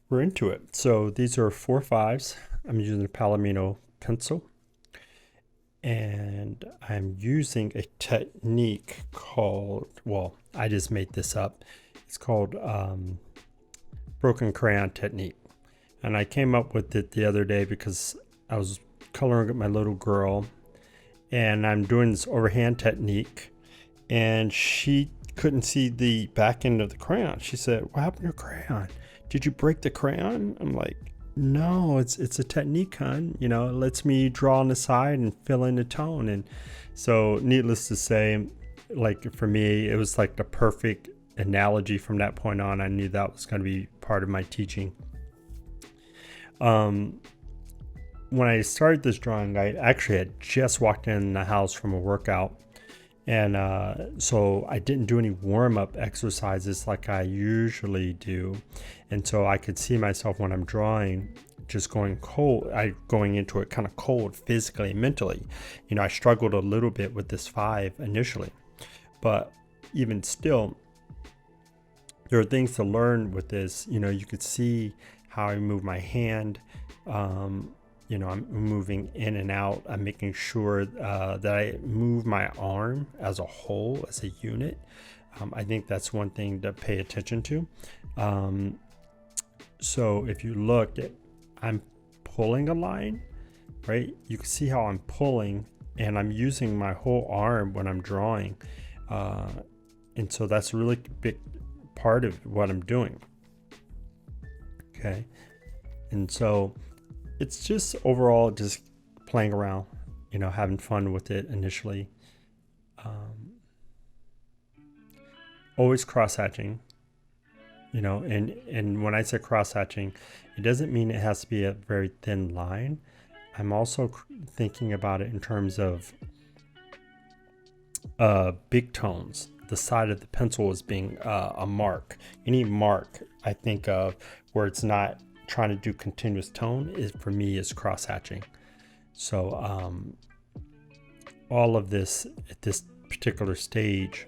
we're into it. So these are 4 5s. I'm using a Palomino pencil, and I'm using a technique called, well, I just made this up. It's called broken crayon technique. And I came up with it the other day because I was coloring with my little girl, and I'm doing this overhand technique, and she couldn't see the back end of the crayon. She said, "What happened to your crayon? Did you break the crayon?" I'm like, "No, it's a technique, hon. You know, it lets me draw on the side and fill in the tone." And so, needless to say, like for me, it was like the perfect analogy. From that point on, I knew that was going to be part of my teaching. When I started this drawing, I actually had just walked in the house from a workout. And so I didn't do any warm-up exercises like I usually do. And so I could see myself when I'm drawing just going into it kind of cold physically and mentally. You know, I struggled a little bit with this 5 initially. But even still, there are things to learn with this. You know, you could see how I move my hand. I'm moving in and out. I'm making sure that I move my arm as a whole, as a unit. I think that's one thing to pay attention to. So if you look at, I'm pulling a line, right? You can see how I'm pulling, and I'm using my whole arm when I'm drawing. And so that's a really big part of what I'm doing. Okay. And so it's just overall just playing around, you know, having fun with it initially. Always cross-hatching, you know, and when I say cross-hatching, it doesn't mean it has to be a very thin line. I'm also thinking about it in terms of big tones. The side of the pencil is being a mark. Any mark I think of where it's not trying to do continuous tone is, for me, is cross-hatching. So all of this at this particular stage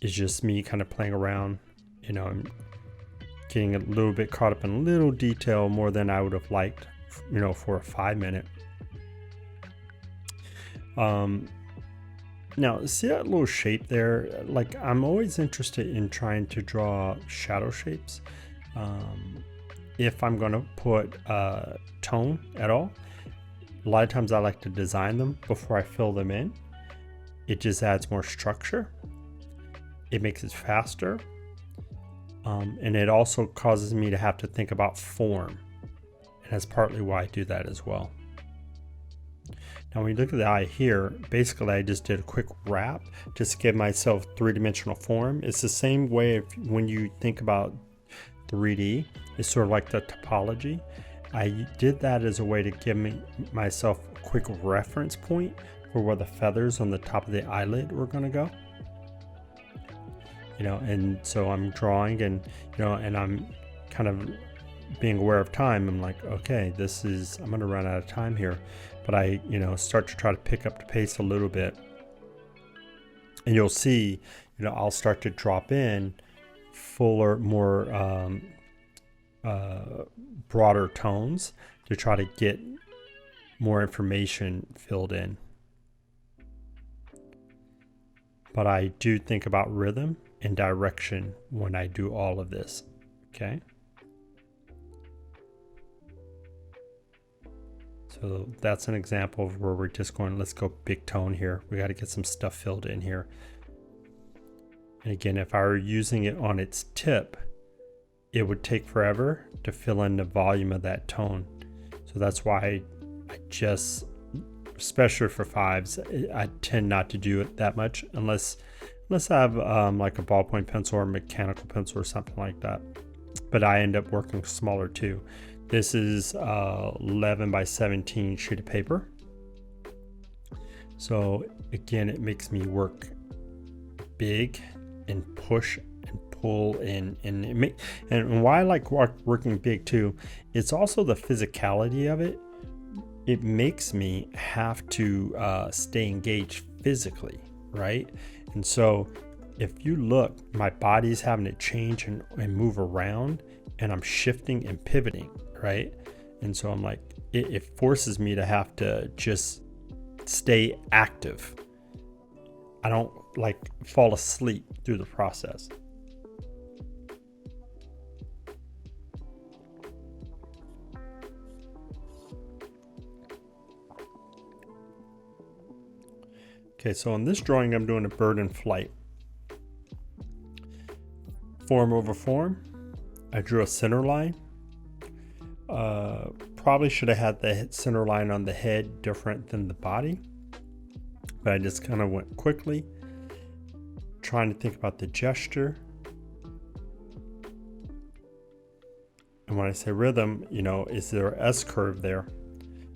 is just me kind of playing around. You know, I'm getting a little bit caught up in a little detail more than I would have liked, you know, for a 5-minute. Now, see that little shape there? Like, I'm always interested in trying to draw shadow shapes. If I'm going to put tone at all, a lot of times I like to design them before I fill them in. It just adds more structure. It makes it faster. And it also causes me to have to think about form. And that's partly why I do that as well. Now, when you look at the eye here, basically I just did a quick wrap just to give myself 3-dimensional form. It's the same way when you think about 3D. It's sort of like the topology. I did that as a way to give myself a quick reference point for where the feathers on the top of the eyelid were going to go. You know, and so I'm drawing, and you know, and I'm kind of being aware of time. I'm like, okay, I'm going to run out of time here, but I, you know, start to try to pick up the pace a little bit, and you'll see, you know, I'll start to drop in fuller, more broader tones to try to get more information filled in. But I do think about rhythm and direction when I do all of this. Okay. So that's an example of where we're just going, let's go big tone here. We got to get some stuff filled in here. And again, if I were using it on its tip, it would take forever to fill in the volume of that tone. So that's why I just, especially for 5s, I tend not to do it that much unless I have like a ballpoint pencil or mechanical pencil or something like that. But I end up working smaller too. This is 11 by 17 sheet of paper. So again, it makes me work big and push and pull and why I like working big too, it's also the physicality of it. It makes me have to stay engaged physically, right? And so if you look, my body's having to change and move around and I'm shifting and pivoting, right? And so I'm like, it forces me to have to just stay active. I don't like fall asleep through the process. Okay, so in this drawing, I'm doing a bird in flight. Form over form. I drew a center line. Probably should have had the center line on the head different than the body, but I just kind of went quickly, trying to think about the gesture. And when I say rhythm, is there an S curve there?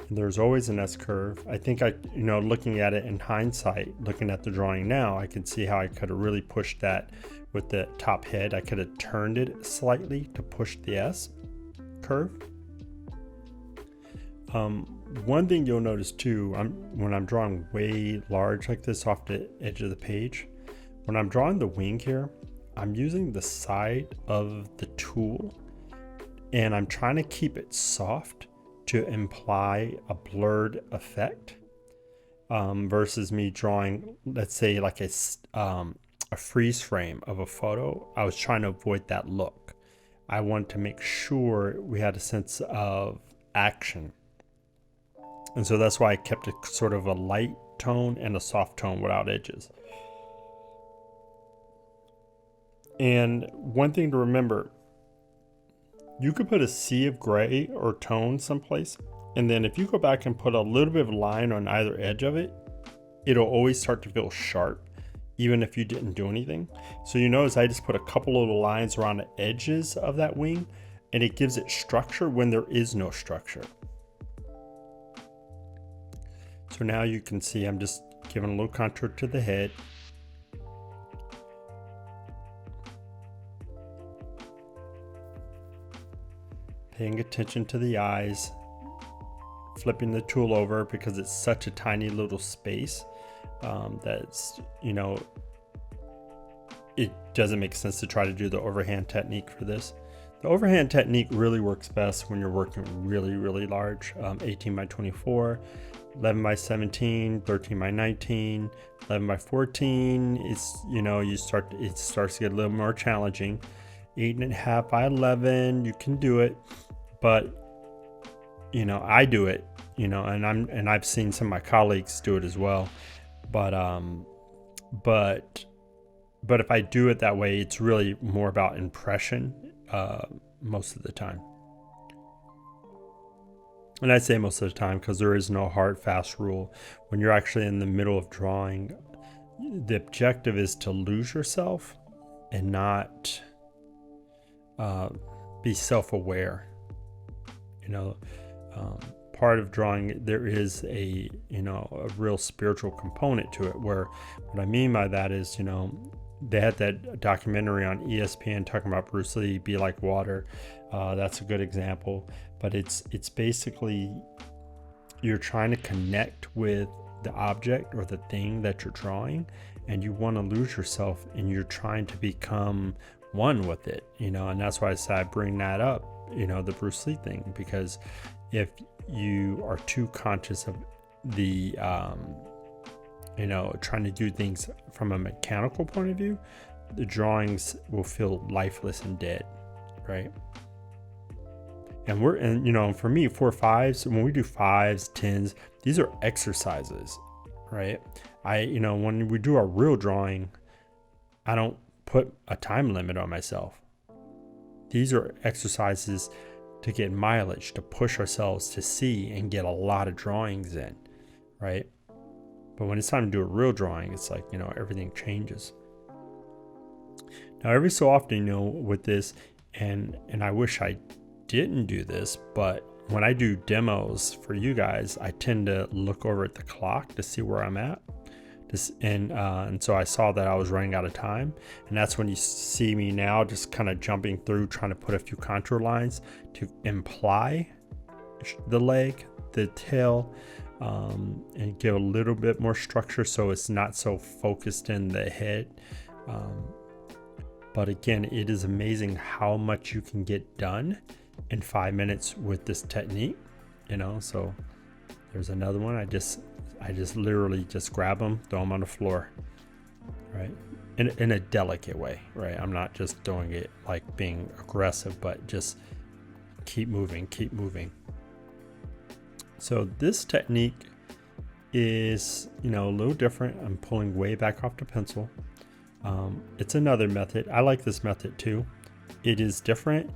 And there's always an S curve. I think looking at it in hindsight, looking at the drawing now, I can see how I could have really pushed that with the top head. I could have turned it slightly to push the S curve. One thing you'll notice too, when I'm drawing way large like this off the edge of the page, when I'm drawing the wing here, I'm using the side of the tool and I'm trying to keep it soft to imply a blurred effect, versus me drawing, let's say, like a freeze frame of a photo. I was trying to avoid that look. I wanted to make sure we had a sense of action. And so that's why I kept it sort of a light tone and a soft tone without edges. And one thing to remember, you could put a sea of gray or tone someplace, and then if you go back and put a little bit of line on either edge of it, it'll always start to feel sharp, even if you didn't do anything. So you notice I just put a couple little lines around the edges of that wing, and it gives it structure when there is no structure. So now you can see I'm just giving a little contour to the head. Paying attention to the eyes. Flipping the tool over because it's such a tiny little space that's, it doesn't make sense to try to do the overhand technique for this. The overhand technique really works best when you're working really, really large, 18 by 24. 11 by 17, 13 by 19, 11 by 14. It starts to get a little more challenging. 8.5 by 11, you can do it, but I do it, and I've seen some of my colleagues do it as well. But if I do it that way, it's really more about impression most of the time. And I say most of the time because there is no hard, fast rule. When you're actually in the middle of drawing, the objective is to lose yourself and not be self-aware. Part of drawing, there is a real spiritual component to it, where what I mean by that is, they had that documentary on ESPN talking about Bruce Lee, Be Like Water. That's a good example. But it's basically, you're trying to connect with the object or the thing that you're drawing, and you want to lose yourself, and you're trying to become one with it, and that's why I bring that up, the Bruce Lee thing, because if you are too conscious of the, trying to do things from a mechanical point of view, the drawings will feel lifeless and dead, right? And for me, 4/5s, when we do 5s, 10s, these are exercises, right? When we do our real drawing, I don't put a time limit on myself. These are exercises to get mileage, to push ourselves to see and get a lot of drawings in, right? But when it's time to do a real drawing, it's like, everything changes. Now, every so often, with this, and I wish I didn't do this, but when I do demos for you guys, I tend to look over at the clock to see where I'm at. And so I saw that I was running out of time, and that's when you see me now just kind of jumping through, trying to put a few contour lines to imply the leg, the tail, and give a little bit more structure so it's not so focused in the head. But again, it is amazing how much you can get done in 5 minutes with this technique, so there's another one. I just literally just grab them, throw them on the floor, right? In a delicate way, right? I'm not just doing it like being aggressive, but just keep moving. So this technique is, a little different. I'm pulling way back off the pencil. It's another method. I like this method too. It is different.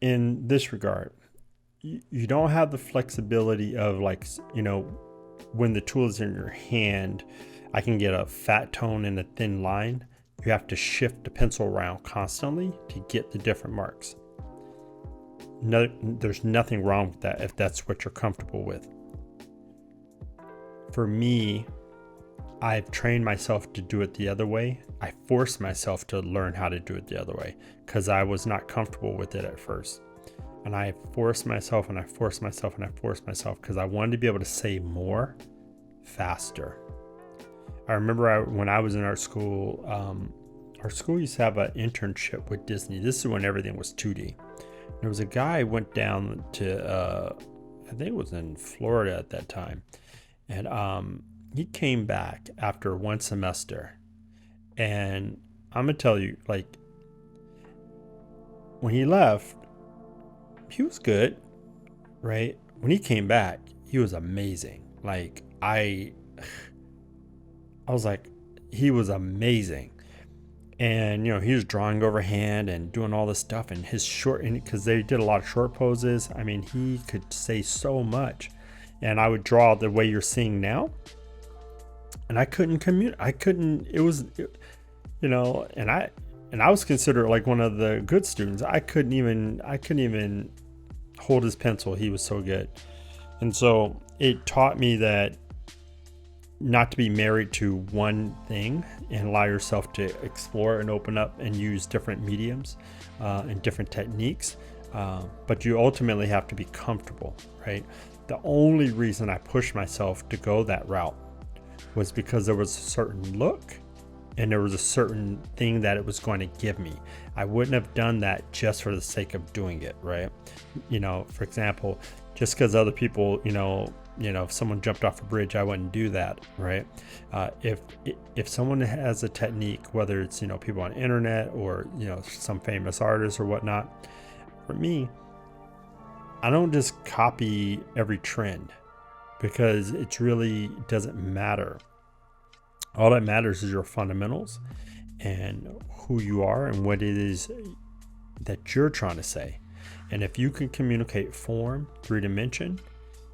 In this regard, you don't have the flexibility of when the tool is in your hand, I can get a fat tone and a thin line. You have to shift the pencil around constantly to get the different marks. No, there's nothing wrong with that if that's what you're comfortable with. For me, I've trained myself to do it the other way. I forced myself to learn how to do it the other way because I was not comfortable with it at first. And I forced myself because I wanted to be able to say more faster. I remember when I was in our school used to have an internship with Disney. This is when everything was 2D. There was a guy who went down to, I think it was in Florida at that time. And he came back after one semester. And I'm going to tell you, when he left, he was good, right? When he came back, he was amazing. I was like, he was amazing. And, he was drawing overhand and doing all this stuff, and his because they did a lot of short poses. I mean, he could say so much. And I would draw the way you're seeing now. And I couldn't and I was considered like one of the good students. I couldn't even hold his pencil. He was so good. And so it taught me that not to be married to one thing and allow yourself to explore and open up and use different mediums and different techniques. But you ultimately have to be comfortable, right? The only reason I pushed myself to go that route was because there was a certain look and there was a certain thing that it was going to give me. I wouldn't have done that just for the sake of doing it, right? For example, just because other people, if someone jumped off a bridge, I wouldn't do that, right? If someone has a technique, whether it's, people on the internet or, some famous artists or whatnot, for me, I don't just copy every trend because it really doesn't matter. All that matters is your fundamentals and who you are and what it is that you're trying to say. And if you can communicate form, 3-dimension,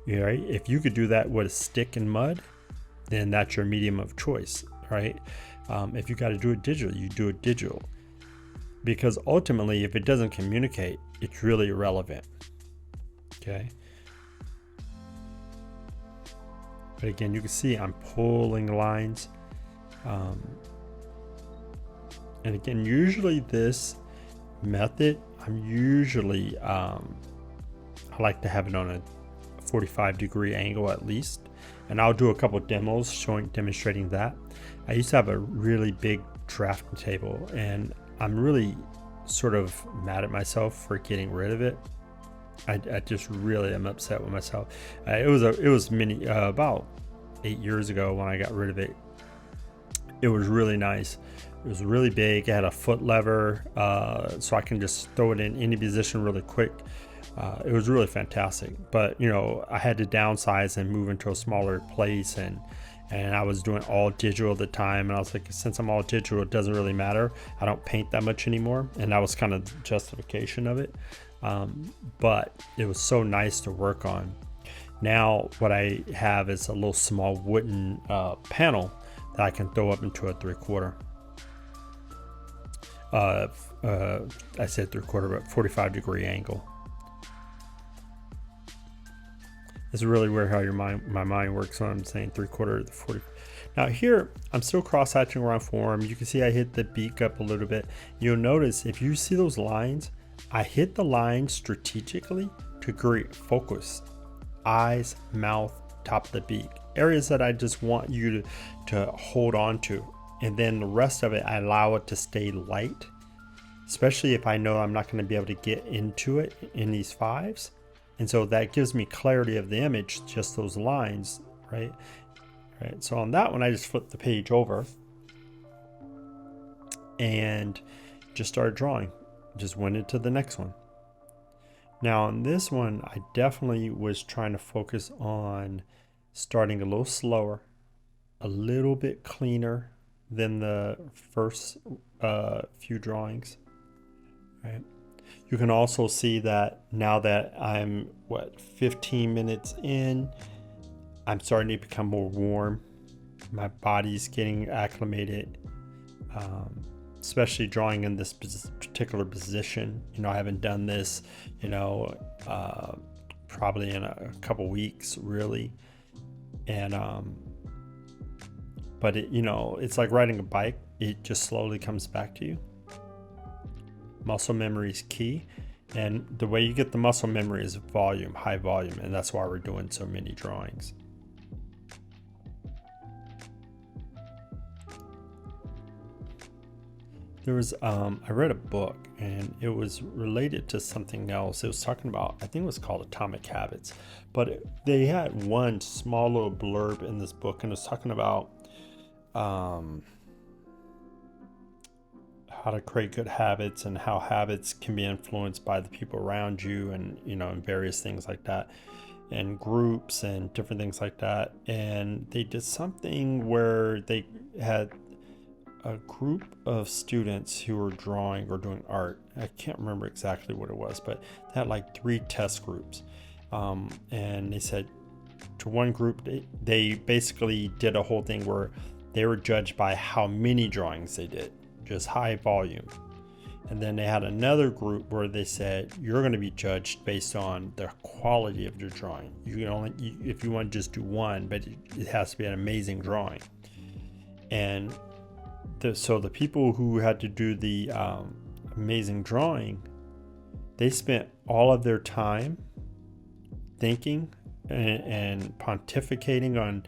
right? If you could do that with a stick and mud, then that's your medium of choice, right? If you got to do it digital, you do it digital. Because ultimately, if it doesn't communicate, it's really irrelevant. Okay. But again, you can see I'm pulling lines. And again, usually this method, I like to have it on a 45-degree angle at least. And I'll do a couple demos demonstrating that. I used to have a really big drafting table, and I'm really sort of mad at myself for getting rid of it. I just really am upset with myself. It was about 8 years ago when I got rid of it. It was really nice. It was really big. It had a foot lever, so I can just throw it in any position really quick. It was really fantastic. But I had to downsize and move into a smaller place, and I was doing all digital at the time. And I was like, since I'm all digital, it doesn't really matter. I don't paint that much anymore, and that was kind of the justification of it. But it was so nice to work on. Now what I have is a little small wooden panel that I can throw up into a 3/4. I said 3/4, but 45-degree angle. It's really weird how my mind works. So I'm saying 3/4 to 40. Now here, I'm still cross-hatching around form. You can see I hit the beak up a little bit. You'll notice if you see those lines, I hit the line strategically to create focus. Eyes, mouth, top of the beak. areas that I just want you to hold on to. And then the rest of it, I allow it to stay light, especially if I know I'm not going to be able to get into it in these fives. And so that gives me clarity of the image, just those lines, right? Right. So on that one, I just flipped the page over and just started drawing. Just went into the next one. Now on this one, I definitely was trying to focus on starting a little slower, a little bit cleaner than the first few drawings, right? You can also see that now that I'm 15 minutes in, I'm starting to become more warm. My body's getting acclimated, especially drawing in this particular position. I haven't done this, probably in a couple weeks, really. And but it's like riding a bike. It just slowly comes back to you. Muscle memory is key, and the way you get the muscle memory is volume, high volume, and that's why we're doing so many drawings. There was I read a book, and it was related to something else. It was talking about, I think it was called Atomic Habits, but they had one small little blurb in this book, and it was talking about how to create good habits and how habits can be influenced by the people around you, and and various things like that, and groups and different things like that. And they did something where they had a group of students who were drawing or doing art. I can't remember exactly what it was, but they had like 3 test groups. And they said to one group, they basically did a whole thing where they were judged by how many drawings they did, just high volume. And then they had another group where they said, you're going to be judged based on the quality of your drawing. You can only, if you want to just do one, but it has to be an amazing drawing. And so the people who had to do the amazing drawing, they spent all of their time thinking and pontificating on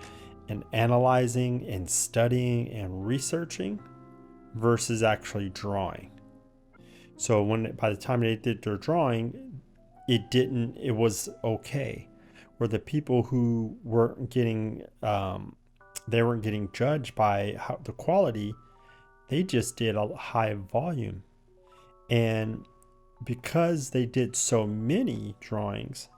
and analyzing and studying and researching versus actually drawing. So by the time they did their drawing, it was okay. Where the people who weren't getting they weren't getting judged by the quality, they just did a high volume. And because they did so many drawings,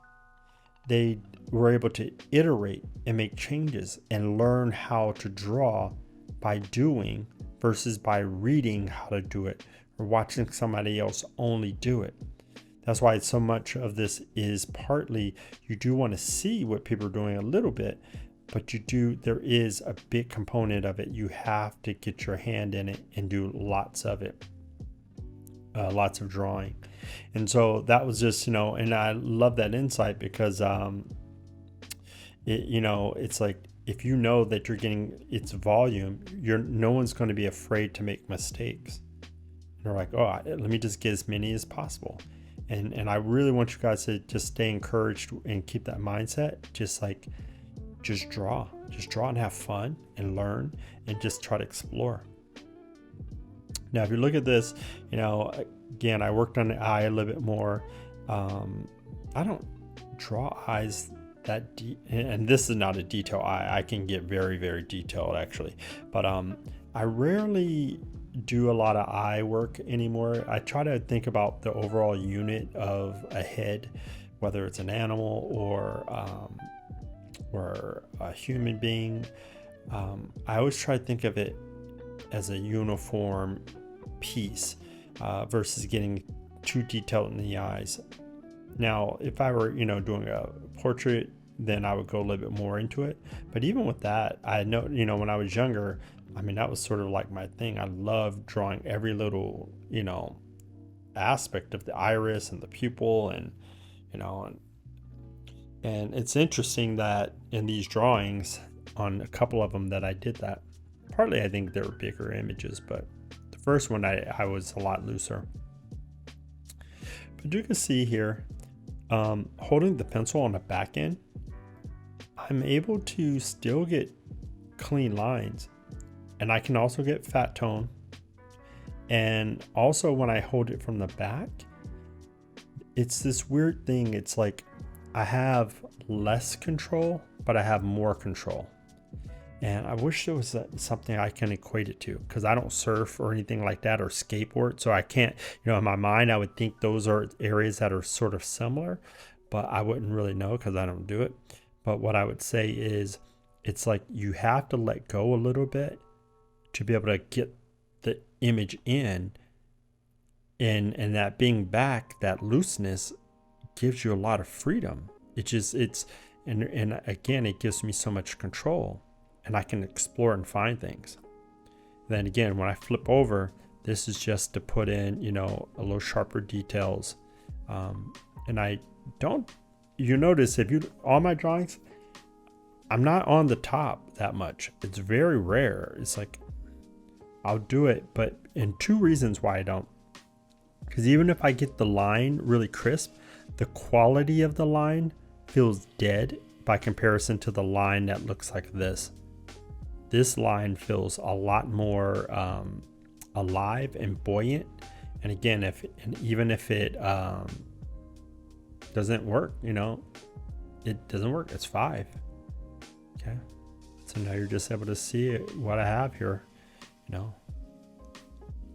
they were able to iterate and make changes and learn how to draw by doing versus by reading how to do it or watching somebody else only do it. That's why so much of this is partly you do want to see what people are doing a little bit, but there is a big component of it. You have to get your hand in it and do lots of it, lots of drawing. And so that was just, and I love that insight because, it's like, if you know that you're getting its volume, no one's going to be afraid to make mistakes. They're like, oh, let me just get as many as possible. And I really want you guys to just stay encouraged and keep that mindset. Just draw and have fun and learn and just try to explore. Now, if you look at this, again, I worked on the eye a little bit more. I don't draw eyes that deep, and this is not a detail eye. I can get very, very detailed actually, but I rarely do a lot of eye work anymore. I try to think about the overall unit of a head, whether it's an animal or a human being. I always try to think of it as a uniform piece versus getting too detailed in the eyes. Now, if I were, doing a portrait, then I would go a little bit more into it. But even with that, I know, when I was younger, that was sort of like my thing. I loved drawing every little, aspect of the iris and the pupil, and it's interesting that in these drawings, on a couple of them that I did that, partly I think there were bigger images, but the first one I was a lot looser. But you can see here, holding the pencil on the back end, I'm able to still get clean lines, and I can also get fat tone. And also when I hold it from the back, it's this weird thing. It's like I have less control, but I have more control. And I wish there was something I can equate it to, because I don't surf or anything like that or skateboard. So I can't, in my mind, I would think those are areas that are sort of similar, but I wouldn't really know because I don't do it. But what I would say is it's like you have to let go a little bit to be able to get the image in. And that being back, that looseness gives you a lot of freedom. And again, it gives me so much control, and I can explore and find things. Then again, when I flip over, this is just to put in, a little sharper details. And I don't, you notice all my drawings, I'm not on the top that much. It's very rare. It's like, I'll do it, but in two reasons why I don't. Because even if I get the line really crisp, the quality of the line feels dead by comparison to the line that looks like this. This line feels a lot more alive and buoyant. And again, even if it doesn't work, it doesn't work. It's 5. Okay. So now you're just able to see what I have here.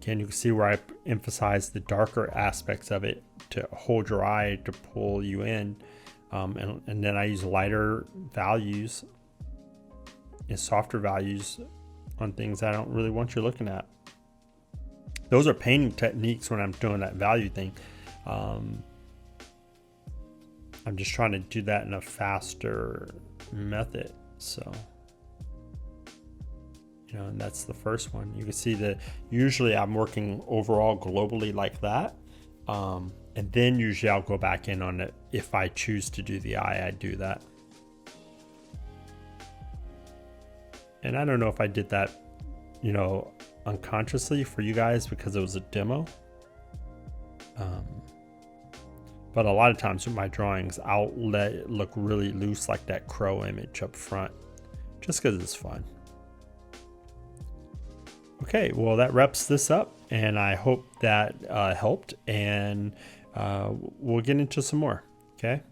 Again, you can see where I emphasize the darker aspects of it to hold your eye, to pull you in. And then I use lighter values and softer values on things I don't really want you looking at. Those are painting techniques when I'm doing that value thing. I'm just trying to do that in a faster method. So, and that's the first one. You can see that usually I'm working overall globally like that. And then usually I'll go back in on it. If I choose to do the eye, I do that. And I don't know if I did that, unconsciously for you guys because it was a demo. But a lot of times with my drawings, I'll let it look really loose, like that crow image up front, just because it's fun. Okay, well, that wraps this up, and I hope that helped, and we'll get into some more. Okay.